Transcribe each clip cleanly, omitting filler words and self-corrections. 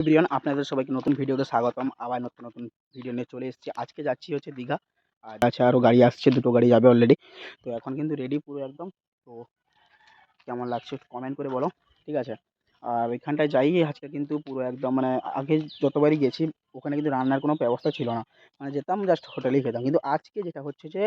Everyone, আপনাদের সবাইকে নতুন ভিডিওতে স্বাগতম। আবার নতুন ভিডিও নিয়ে চলে এসেছি। আজকে যাচ্ছি হচ্ছে দীঘা, আর আছে আরও গাড়ি আসছে, দুটো গাড়ি যাবে অলরেডি। তো এখন কিন্তু রেডি পুরো একদম। তো কেমন লাগছে একটু কমেন্ট করে বলো, ঠিক আছে? আর ওইখানটায় যাই আজকে কিন্তু পুরো একদম, মানে আগে যতবারই গেছি ওখানে কিন্তু রান্নার কোনো ব্যবস্থা ছিল না, মানে যেতাম জাস্ট হোটেলেই খেতাম। কিন্তু আজকে যেটা হচ্ছে যে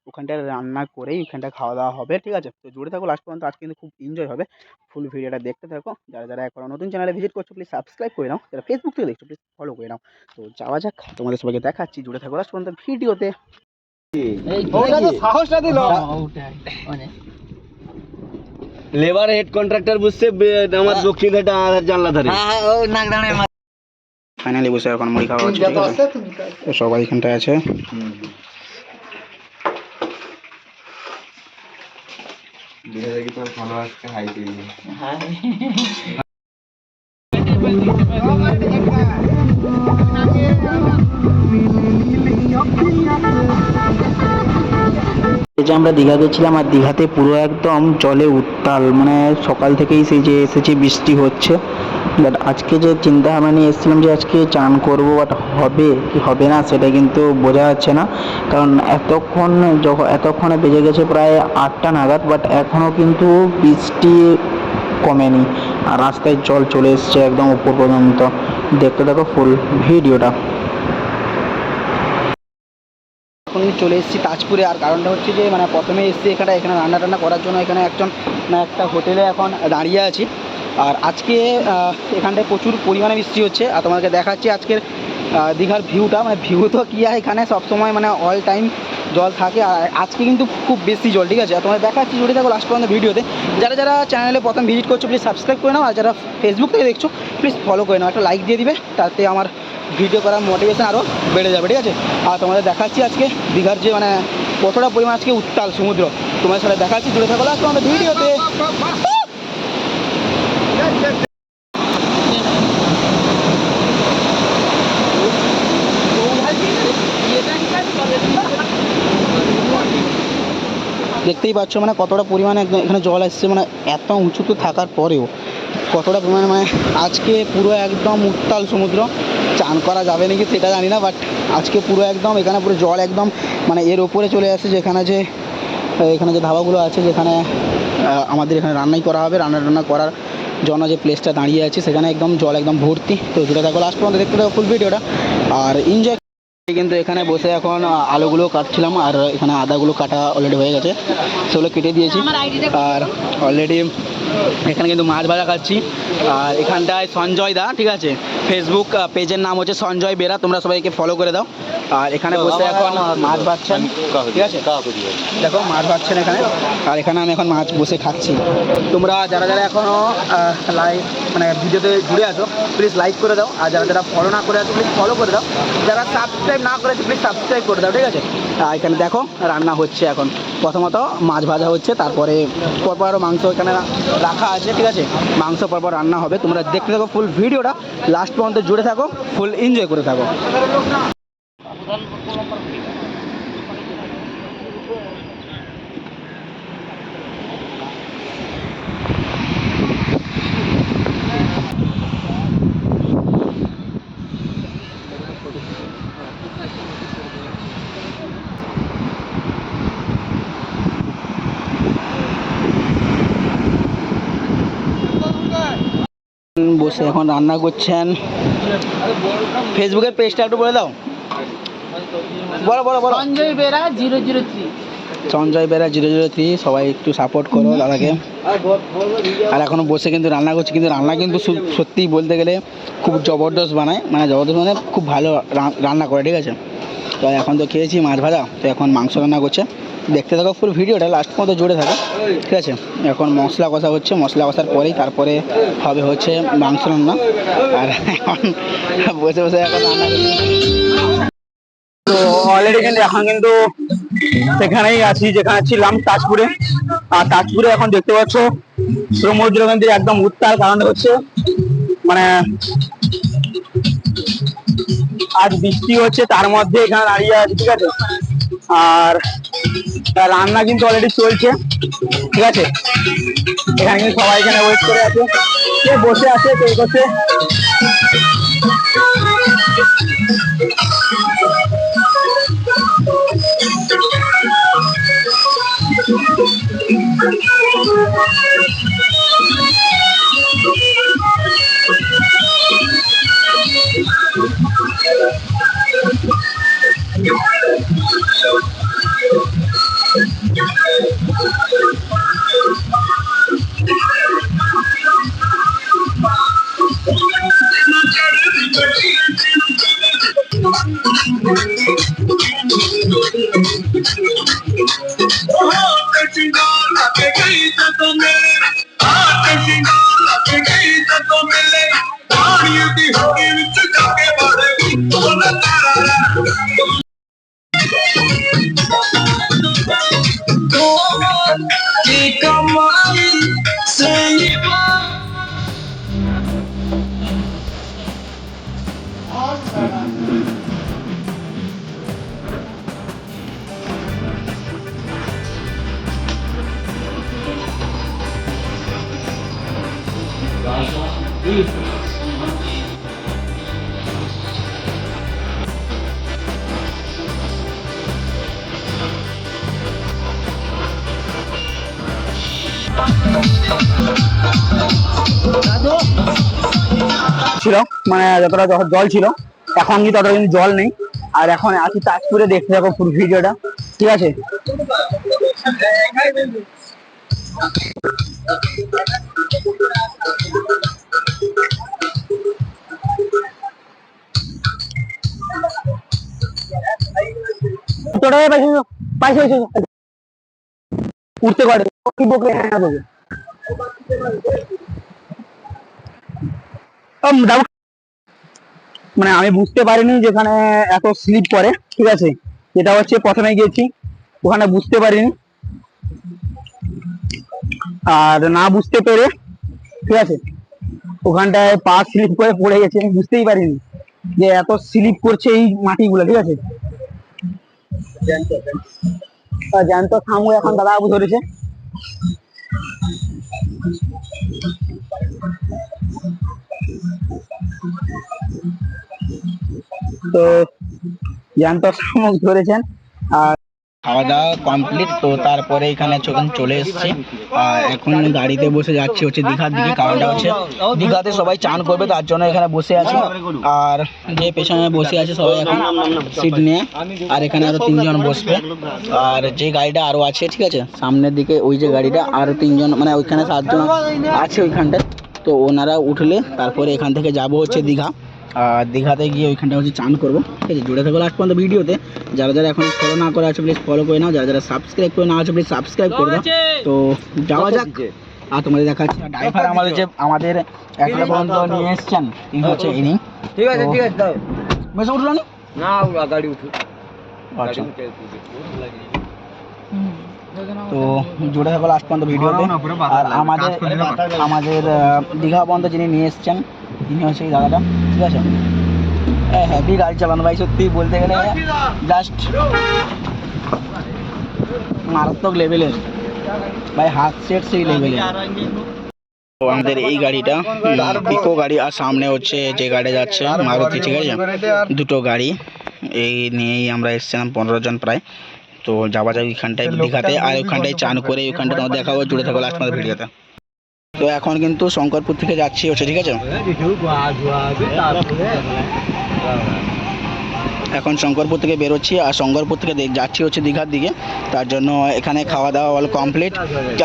ওখানটায় রান্না করেই ওখানটায় খাওয়া দাওয়া হবে, ঠিক আছে? তো জুড়ে থাকো লাস্ট পর্যন্ত, আজকে কিন্তু খুব এনজয় হবে। ফুল ভিডিওটা দেখতে থাকো। যারা যারা এখনো নতুন চ্যানেলে ভিজিট করছো প্লিজ সাবস্ক্রাইব করে নাও, যারা ফেসবুক থেকে দেখছো প্লিজ ফলো করে নাও। তো যাওয়া যাক, তোমাদের সবাইকে দেখাচ্ছি। জুড়ে থাকো লাস্ট পর্যন্ত ভিডিওতে। সাহসটা দিল লেবার হেড কন্ট্রাক্টর বুঝছে আমার দক্ষিণ ধারে আর জানলা ধারে ফাইনালি বসে এখন মুড়ি খাওয়া হচ্ছে, ঠিক আছে? তো সবাই এখানটায় আছে। এই যে আমরা দীঘা গেছিলাম, আর দীঘাতে পুরো একদম জলে উত্তাল, মানে সকাল থেকেই সেই যে এসেছে বৃষ্টি হচ্ছে। বাট আজকে যে চিন্তা ভাবনা নিয়ে এসেছিলাম যে আজকে চান করবো, বাট হবে কি হবে না সেটা কিন্তু বোঝা যাচ্ছে না। কারণ এতক্ষণে বেজে গেছে প্রায় 8টা নাগাদ, বাট এখনও কিন্তু বৃষ্টি কমেনি, আর রাস্তায় জল চলে এসছে একদম উপর পর্যন্ত। দেখতে দেখো ফুল ভিডিওটা। এখন চলে এসেছি তাজপুরে, আর কারণটা হচ্ছে যে মানে প্রথমে এসেছি এখানে রান্না টান্না করার জন্য। এখানে একটা হোটেলে এখন দাঁড়িয়ে আছি। আর আজকে এখানটায় প্রচুর পরিমাণে বৃষ্টি হচ্ছে। আর তোমাকে দেখাচ্ছি আজকের দীঘার ভিউটা। মানে ভিউ তো কী হয়, এখানে সবসময় মানে অল টাইম জল থাকে, আর আজকে কিন্তু খুব বেশি জল, ঠিক আছে? আর তোমাকে দেখাচ্ছি, জুড়ে থাকো লাস্ট পর্যন্ত ভিডিওতে। যারা যারা চ্যানেলে প্রথম ভিজিট করছো প্লিজ সাবস্ক্রাইব করে নাও, আর যারা ফেসবুক থেকে দেখছো প্লিজ ফলো করে নাও, একটা লাইক দিয়ে দিবে, তাতে আমার ভিডিও করার মোটিভেশন আরও বেড়ে যাবে, ঠিক আছে? আর তোমাদের দেখাচ্ছি আজকে দীঘার যে মানে কতটা পরিমাণ আজকে উত্তাল সমুদ্র, তোমাদের সাথে দেখাচ্ছি। জুড়ে থাকো লাস্ট পর্যন্ত ভিডিওতে। দেখতেই পাচ্ছ মানে কতটা পরিমাণে এখানে জল আসছে, মানে এত উঁচুতে থাকার পরেও কতটা পরিমাণে, মানে আজকে পুরো একদম উত্তাল সমুদ্র। চান করা যাবে নাকি সেটা জানি না, বাট আজকে পুরো একদম এখানে পুরো জল একদম মানে এর ওপরে চলে আসছে। এখানে যে ধাবাগুলো আছে, যেখানে আমাদের এখানে রান্নাই করা হবে, রান্না করার জন্য যে প্লেসটা দাঁড়িয়ে আছে সেখানে একদম জল একদম ভর্তি। তো জুড়ে থাকো লাস্ট পর্যন্ত, দেখতে থাকো ফুল ভিডিওটা আর এনজয়। কিন্তু এখানে বসে এখন আলুগুলো কাটছিলাম, আর এখানে আদাগুলো কাটা অলরেডি হয়ে গেছে, সেগুলো কেটে দিয়েছি। আর অলরেডি এখানে কিন্তু মাছ ভাজা খাচ্ছি। আর এখানটায় সঞ্জয় দা, ঠিক আছে? ফেসবুক পেজের নাম হচ্ছে সঞ্জয় বেরা, তোমরা সবাইকে ফলো করে দাও। আর এখানে বসে এখন মাছ ভাজছেন, ঠিক আছে? দেখো মাছ ভাজছেন এখানে, আর এখানে আমি এখন মাছ বসে খাচ্ছি। তোমরা যারা যারা এখনও লাইক মানে ভিডিওতে জুড়ে আছো প্লিজ লাইক করে দাও, আর যারা যারা ফলো না করে আছো প্লিজ ফলো করে দাও, যারা সাবস্ক্রাইব না করেছো প্লিজ সাবস্ক্রাইব করে দাও, ঠিক আছে? এখানে দেখো রান্না হচ্ছে এখন। প্রথমত মাছ ভাজা হচ্ছে, তারপরে পরপর আরও মাংস এখানে রাখা আছে, ঠিক আছে? মাংস পরপর রান্না হবে। তোমরা দেখতে থাকো ফুল ভিডিওটা, লাস্ট পর্যন্ত জুড়ে থাকো, ফুল এনজয় করে থাকো। বসে এখন রান্না করছেন। ফেসবুকের পেজটা একটু বলে দাও। বলো বলো বলো। সঞ্জয় বেরা 003। সঞ্জয় বেরা 003, সবাই একটু সাপোর্ট করো দাদাকে। আর এখনও বসে কিন্তু রান্না করছে, কিন্তু রান্না কিন্তু সত্যিই বলতে গেলে খুব জবরদস্ত বানায়, মানে জবরদস্ত মানে খুব ভালো রান্না করে, ঠিক আছে? তো এখন তো খেয়েছি মাছ ভাজা, তো এখন মাংস রান্না করছে। দেখতে থাকো ফুল ভিডিওটা, লাস্ট পর্যন্ত জুড়ে থাকো, ঠিক আছে? এখন মশলা কষা হচ্ছে, মশলা কষার পরেই তারপরে হবে হচ্ছে মাংস রান্না। আর এখন বসে বসে এখন রান্না করছি। তো অলরেডি কিন্তু এখন কিন্তু সেখানেই আছি যেখানে ছিলাম, তাজপুরে। আর তাজপুরে এখন দেখতে পাচ্ছ সমুদ্র কিন্তু একদম উত্তাল, কারণ হচ্ছে মানে আজ বৃষ্টি হচ্ছে, তার মধ্যে এখানে দাঁড়িয়ে আছে, ঠিক আছে? আর রান্না কিন্তু অলরেডি চলছে, ঠিক আছে? এখানে কিন্তু সবাই এখানে ওয়েট করে আছে, কে বসে আছে কে করছে। ছিল মানে যতটা জল ছিল, এখন কি ততটা কিন্তু জল নেই। আর এখন আছি তাজপুরে, দেখতে থাকো পুরো ভিডিওটা, ঠিক আছে? উঠতে পারে মানে আমি বুঝতে পারিনি যেখানে এত স্লিপ করে, ঠিক আছে? যেটা হচ্ছে প্রথমে গিয়েছি ওখানে বুঝতে পারিনি, আর না বুঝতে পেরে, ঠিক আছে, ওখানটায় পা স্লিপ করে পড়ে গেছে। আমি বুঝতেই পারিনি যে এত স্লিপ করছে এই মাটিগুলো, ঠিক আছে? জ্যান্ত থামু এখন দাদা বাবু ধরেছে। তো জ্যান্ত শামুক ধরেছেন। আর খাওয়া দাওয়া কমপ্লিট, তো তারপরে এখানে চলে এসেছি। আর এখন গাড়িতে বসে যাচ্ছি হচ্ছে দীঘার দিকে, কারণটা হচ্ছে দীঘাতে সবাই চান করবে, তার জন্য এখানে বসে আছি। আর যে পেছনে বসে আছে সবাই এখন সিট নিয়ে, আর এখানে আরো 3 জন বসবে। আর যে গাড়িটা আরো আছে, ঠিক আছে, সামনের দিকে ওই যে গাড়িটা, আরো 3 জন, মানে ওইখানে 7 জন আছে ওইখানটায়। তো ওনারা উঠলে তারপরে এখান থেকে যাব হচ্ছে দীঘা। আর দীঘাতে গিয়ে ওইখানটা হচ্ছে চান করবো, ঠিক আছে? জুড়ে থাকো লাস্ট পর্যন্ত ভিডিওতে। যারা যারা এখন ফলো না করে আছে প্লিজ ফলো করে নাও, যারা যারা সাবস্ক্রাইব করে না আছে প্লিজ সাবস্ক্রাইব করে দাও। তো যাওয়া যাক, আর তোমাদের দেখাচ্ছি ড্রাইভার আমাদের এখনো পর্যন্ত নিয়ে এসছেন, তিনি হচ্ছে ইনি। ঠিক আছে ঠিক আছে, দাও মেসে উঠলো না গাড়ি উঠু। আচ্ছা, তো জুড়ে থাকো লাস্ট পর্যন্ত ভিডিওতে। আর আমাদের দীঘা পর্যন্ত যিনি নিয়ে এসছেন তিনি হচ্ছে এই দাদাটা, ঠিক আছে? হ্যাপি গাড়ি চালানো ভাই, সত্যি বলতে গেলে জাস্ট মারাত্মক লেভেলের ভাই, হাত সেট সেই লেভেলের। তো আমাদের এই গাড়িটা পিকো গাড়ি, আর সামনে হচ্ছে যে গাড়ি যাচ্ছে মারুতি, ঠিক আছে? দুটো গাড়ি এই নিয়েই আমরা এসেছিলাম 15 জন প্রায়। তো যাওয়া যাক ওইখানটায় দীঘাতে, আর ওইখানটায় চান করে ওইখানটা তোমার দেখাবো। জুড়ে থাকো লাস্ট পর্যন্ত ভিডিওতে। তো এখন কিন্তু শঙ্করপুর থেকে যাচ্ছি হচ্ছে, ঠিক আছে? এখন শঙ্করপুর থেকে বেরোচ্ছি, আর শঙ্করপুর থেকে যাচ্ছি হচ্ছে দীঘার দিকে। তার জন্য এখানে খাওয়া দাওয়া অল কমপ্লিট,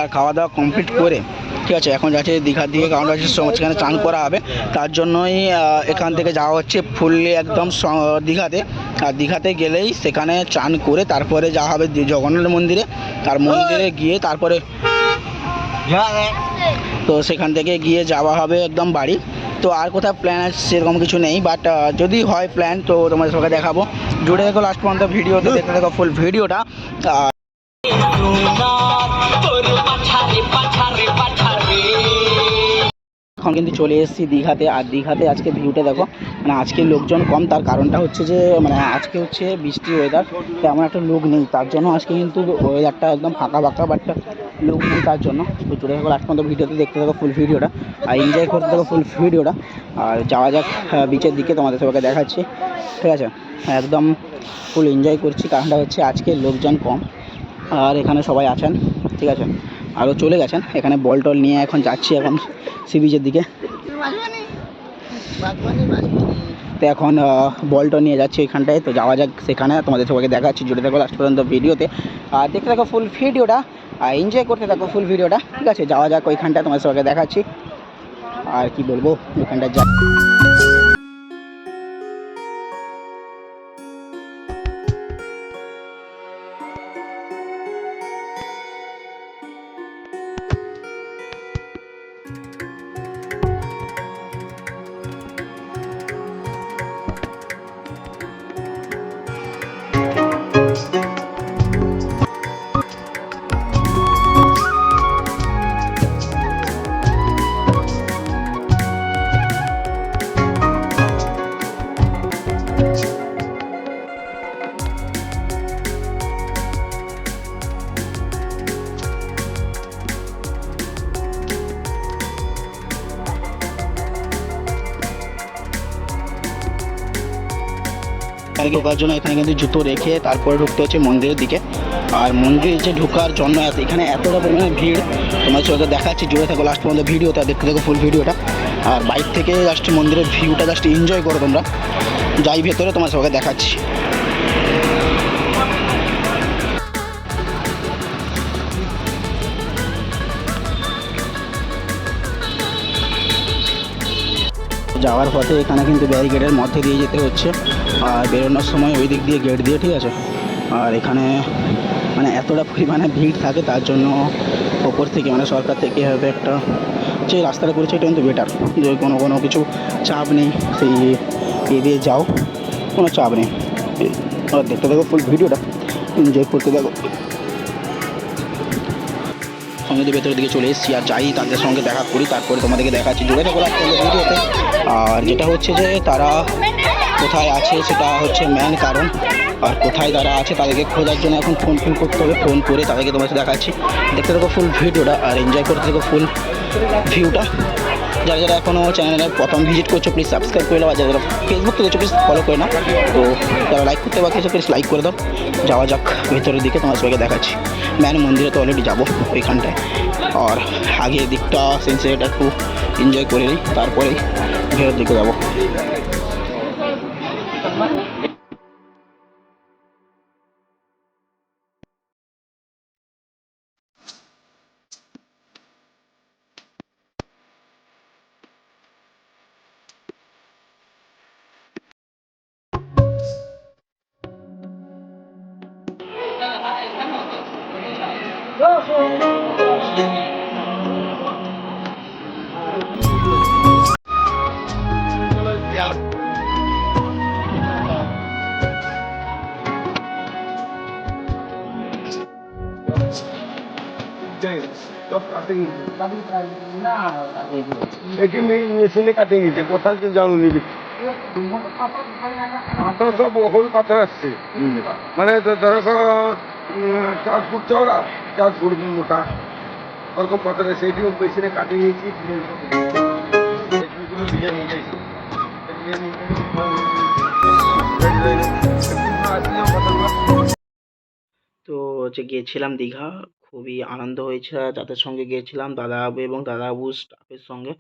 আর খাওয়া দাওয়া কমপ্লিট করে, ঠিক আছে, এখন যাচ্ছে দীঘার দিকে, কারণ হচ্ছে সেখানে চান করা হবে। তার জন্যই এখান থেকে যাওয়া হচ্ছে ফুললি একদম দীঘাতে। আর দীঘাতে গেলেই সেখানে চান করে তারপরে যাওয়া হবে জগন্নাথ মন্দিরে। আর মন্দিরে গিয়ে তারপরে তো সেখান থেকে গিয়ে যাওয়া হবে একদম বাড়ি। তো আর কোথাও প্ল্যান আছে সেরকম কিছু নেই, বাট যদি হয় প্ল্যান তো তোমাদের সবাইকে দেখাবো। জুড়ে দেখো লাস্ট পর্যন্ত ভিডিওতে, দেখতে দেখো ফুল ভিডিওটা। এখন কিন্তু চলে এসেছি দীঘাতে। আর দীঘাতে আজকে ভিউটা দেখো, মানে আজকে লোকজন কম, তার কারণটা হচ্ছে যে মানে আজকে হচ্ছে বৃষ্টি ওয়েদার, তেমন একটা লোক নেই, তার জন্য আজকে কিন্তু ওয়েদারটা একদম ফাঁকা ফাঁকা, বাট লোক নেই তার জন্য। তো জুড়ে থাকো লাস্ট পর্যন্ত ভিডিওতে, দেখতে থাকো ফুল ভিডিওটা, আর এনজয় করতে থাকো ফুল ভিডিওটা। আর যাওয়া যাক বিচের দিকে, তোমাদের সবাইকে দেখাচ্ছি, ঠিক আছে? একদম ফুল এনজয় করছি, কারণটা হচ্ছে আজকে লোকজন কম, আর এখানে সবাই আছেন, ঠিক আছে? আরও চলে গেছেন। এখানে বল টল নিয়ে এখন যাচ্ছি এখন সি বিচের দিকে। তো এখন বলটা নিয়ে যাচ্ছি ওইখানটায়, তো যাওয়া যাক সেখানে, তোমাদের সবাইকে দেখাচ্ছি। জুড়ে থাকো লাস্ট পর্যন্ত ভিডিওতে, আর দেখতে থাকো ফুল ভিডিওটা, আর এনজয় করতে থাকো ফুল ভিডিওটা, ঠিক আছে? যাওয়া যাক ওইখানটায়, তোমাদের সবাইকে দেখাচ্ছি। আর কি বলবো, ওইখানটায় যা এখানে ঢোকার জন্য এখানে কিন্তু জুতো রেখে তারপরে ঢুকতে হচ্ছে মন্দিরের দিকে। আর মন্দিরে যে ঢোকার জন্য এখানে এতটা পরিমাণে ভিড়, তোমার চোখে দেখাচ্ছি, জুড়ে থাকো লাস্ট পর্যন্ত ভিডিওটা দেখতে থাকো, ফুল ভিডিওটা। আর বাইক থেকে জাস্ট মন্দিরের ভিউটা জাস্ট এনজয় করো তোমরা। যাই ভেতরে তোমার সবাইকে দেখাচ্ছি। যাওয়ার পথে এখানে কিন্তু ব্যারিকেডের মধ্যে দিয়ে যেতে হচ্ছে, আর বেরোনোর সময় ওই দিক দিয়ে গেট দিয়ে, ঠিক আছে। আর এখানে মানে এতটা পরিমাণে ভিড় থাকে, তার জন্য ওপর থেকে মানে সরকার থেকে এভাবে একটা যে রাস্তাটা করেছে এটা কিন্তু বেটার, যে কোনো কিছু চাপ নেই, সেই দিয়ে যাও, কোনো চাপ নেই। আর দেখতে দেখো ফুল ভিডিওটা, এনজয় করতে দেখো। সঙ্গে ভেতরের দিকে চলে এসেছি, আর যাই তাদের সঙ্গে দেখা করি, তারপরে তোমাদেরকে দেখাচ্ছি, জুড়ে থাকো লাস্ট পর্যন্ত ভিডিওতে। আর যেটা হচ্ছে যে তারা কোথায় আছে সেটা হচ্ছে মেন কারণ, আর কোথায় তারা আছে তাদেরকে খোঁজার জন্য এখন ফোন করতে হবে, ফোন করে তাদেরকে তোমার সাথে দেখাচ্ছি। দেখতে থাকো ফুল ভিডিওটা আর এনজয় করতে থাকো ফুল ভিউটা। যারা যারা এখনও চ্যানেলে প্রথম ভিজিট করছো প্লিজ সাবস্ক্রাইব করে নাও, আর যারা ফেসবুক থেকে প্লিজ ফলো করে নাও। তো যারা লাইক করতে বাকি আছে প্লিজ লাইক করে দাও। যাওয়া যাক ভেতরের দিকে, তোমার সবাইকে দেখাচ্ছি। ম্যান মন্দিরে তো অলরেডি যাবো ওইখানটায়, আর আগের দিকটা সেন্সারিটা একটু এনজয় করে নিই, তারপরেই ভেতরের দিকে যাবো। মেশিনে কাটিয়ে নিচ্ছে, কোথায় তো জানো নিবি সব ওখানে পাথর আসছে, মানে ধরো 4 ফুট চওড়া, 4 ফুট মোটা, ওরকম পাথর আছে। সেইটিও মেশিনে কাটিয়ে নিয়েছি, তো হচ্ছে গিয়েছিলাম দীঘা, খুবই আনন্দ হয়েছে। আর যাদের সঙ্গে গিয়েছিলাম দাদাবাবু এবং দাদাবাবুর স্টাফের সঙ্গে,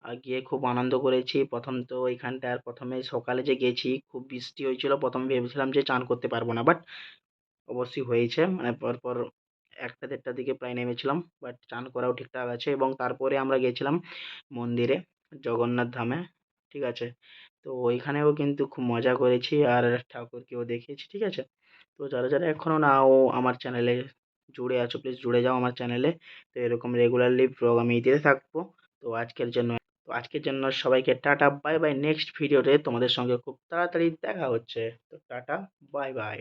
আর গিয়ে খুব আনন্দ করেছি। প্রথম তো ওইখানটায় প্রথমে সকালে যে গেছি খুব বৃষ্টি হয়েছিল, প্রথমে ভেবেছিলাম যে চান করতে পারবো না, বাট অবশ্যই হয়েছে, মানে পরপর 1টা 1:30টার দিকে প্রায় নেমেছিলাম, বাট চান করাও ঠিকঠাক আছে। এবং তারপরে আমরা গেছিলাম মন্দিরে, জগন্নাথ ধামে, ঠিক আছে। তো ওইখানেও কিন্তু খুব মজা করেছি আর ঠাকুরকেও দেখেছি, ঠিক আছে। তো যারা যারা এখনও নাও আমার চ্যানেলে জুড়ে আছো প্লিজ জুড়ে যাও আমার চ্যানেলে। তো এরকম রেগুলারলি ব্লগ আমি দিতে থাকবো। তো আজকের জন্য সবাইকে টাটা বাই বাই। নেক্সট ভিডিওতে তোমাদের সঙ্গে খুব তাড়াতাড়ি দেখা হচ্ছে। তো টাটা বাই বাই।